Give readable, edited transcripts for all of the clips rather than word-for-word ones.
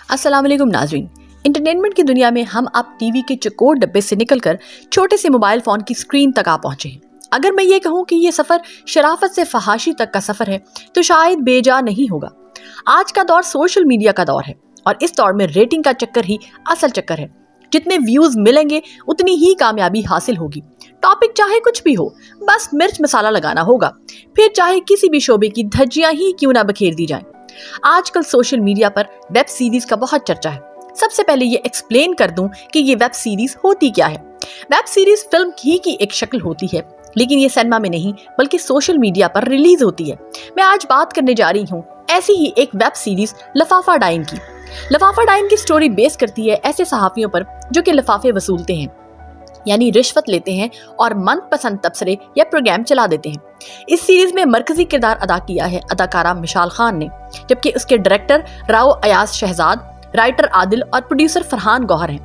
السلام علیکم ناظرین، انٹرٹینمنٹ کی دنیا میں ہم اب ٹی وی کے چکور ڈبے سے نکل کر چھوٹے سے موبائل فون کی سکرین تک آ پہنچے ہیں۔ اگر میں یہ کہوں کہ یہ سفر شرافت سے فحاشی تک کا سفر ہے تو شاید بے جا نہیں ہوگا۔ آج کا دور سوشل میڈیا کا دور ہے اور اس دور میں ریٹنگ کا چکر ہی اصل چکر ہے۔ جتنے ویوز ملیں گے اتنی ہی کامیابی حاصل ہوگی۔ ٹاپک چاہے کچھ بھی ہو، بس مرچ مسالہ لگانا ہوگا، پھر چاہے کسی بھی شعبے کی دھجیاں ہی کیوں نہ بکھیر دی جائیں۔ آج کل سوشل میڈیا پر ویب سیریز کا بہت چرچا ہے۔ سب سے پہلے یہ ایکسپلین کر دوں کہ یہ ویب سیریز ہوتی کیا ہے۔ ویب سیریز فلم ہی کی ایک شکل ہوتی ہے، لیکن یہ سینما میں نہیں بلکہ سوشل میڈیا پر ریلیز ہوتی ہے۔ میں آج بات کرنے جا رہی ہوں ایسی ہی ایک ویب سیریز لفافہ ڈائن کی۔ لفافہ ڈائن کی سٹوری بیس کرتی ہے ایسے صحافیوں پر جو کہ لفافے وصولتے ہیں، یعنی رشوت لیتے ہیں اور من پسند تبصرے یا پروگرام چلا دیتے ہیں۔ اس سیریز میں مرکزی کردار ادا کیا ہے اداکارہ مشال خان نے، جبکہ اس کے ڈائریکٹر راؤ ایاز شہزاد، رائٹر عادل اور پروڈیوسر فرحان گوہر ہیں۔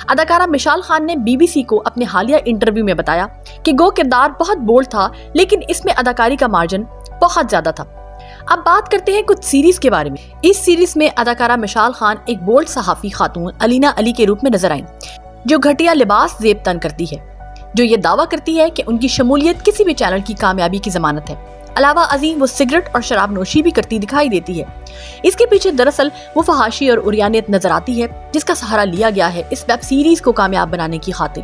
اداکارہ مشال خان نے بی بی سی کو اپنے حالیہ انٹرویو میں بتایا کہ گو کردار بہت بولڈ تھا لیکن اس میں اداکاری کا مارجن بہت زیادہ تھا۔ اب بات کرتے ہیں کچھ سیریز کے بارے میں۔ اس سیریز میں اداکارہ مشال خان ایک بولڈ صحافی خاتون آئینہ علی کے روپ میں نظر آئیں، جو گھٹیا لباس زیب تن کرتی ہے، جو یہ دعویٰ کرتی ہے کہ ان کی شمولیت کسی بھی چینل کی کامیابی کی ضمانت ہے۔ علاوہ ازیں وہ سگریٹ اور شراب نوشی بھی کرتی دکھائی دیتی ہے۔ اس کے پیچھے دراصل وہ فحاشی اور عریانیت نظر آتی ہے جس کا سہارا لیا گیا ہے اس ویب سیریز کو کامیاب بنانے کی خاطر۔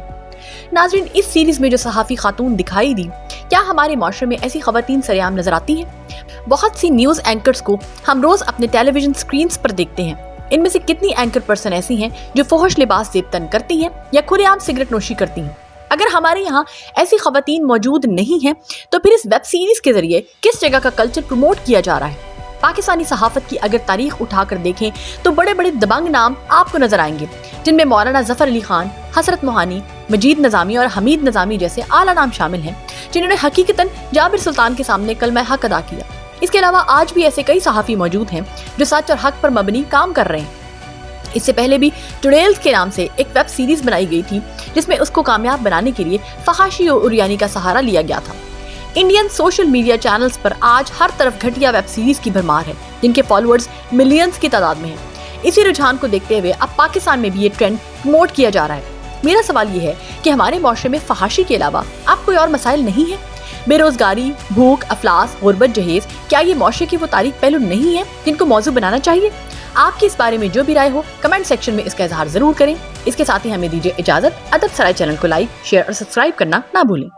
ناظرین، اس سیریز میں جو صحافی خاتون دکھائی دی، کیا ہمارے معاشرے میں ایسی خواتین سرے عام نظر آتی ہیں؟ بہت سی نیوز اینکرز کو ہم روز اپنے ٹیلی ویژن سکرینز پر دیکھتے ہیں۔ ان میں سے کتنی اینکر پرسن ایسی ہیں جو فحش لباس زیب تن کرتی ہیں یا کھلے عام سگریٹ نوشی کرتی ہیں؟ اگر ہمارے یہاں ایسی خواتین موجود نہیں ہیں تو پھر اس ویب سیریز کے ذریعے کس جگہ کا کلچر پروموٹ کیا جا رہا ہے؟ پاکستانی صحافت کی اگر تاریخ اٹھا کر دیکھیں تو بڑے بڑے دبنگ نام آپ کو نظر آئیں گے، جن میں مولانا ظفر علی خان، حسرت موہانی، مجید نظامی اور حمید نظامی جیسے اعلیٰ نام شامل ہیں، جنہوں نے حقیقتاً جابر سلطان کے سامنے کلمہ حق ادا کیا۔ اس کے علاوہ آج بھی ایسے کئی صحافی موجود ہیں جو سچ اور حق پر مبنی کام کر رہے ہیں۔ اس سے پہلے بھی ٹوڈیلز کے نام سے ایک ویب سیریز بنائی گئی تھی جس میں اس کو کامیاب بنانے کے لیے فحاشی اور عریانی کا سہارا لیا گیا تھا۔ انڈین سوشل میڈیا چینلز پر آج ہر طرف گھٹیا ویب سیریز کی بھرمار ہے جن کے فالوورز ملینز کی تعداد میں ہیں۔ اسی رجحان کو دیکھتے ہوئے اب پاکستان میں بھی یہ ٹرینڈ پروموٹ کیا جا رہا ہے۔ میرا سوال یہ ہے کہ ہمارے معاشرے میں فحاشی کے علاوہ اب کوئی اور مسائل نہیں ہیں؟ بے روزگاری، بھوک، افلاس، غربت، جہیز، کیا یہ معاشرے کی وہ تاریک پہلو نہیں ہیں جن کو موضوع بنانا چاہیے؟ آپ کی اس بارے میں جو بھی رائے ہو کمنٹ سیکشن میں اس کا اظہار ضرور کریں۔ اس کے ساتھ ہی ہمیں دیجیے اجازت۔ ادب سرائے چینل کو لائک، شیئر اور سبسکرائب کرنا نہ بھولیں۔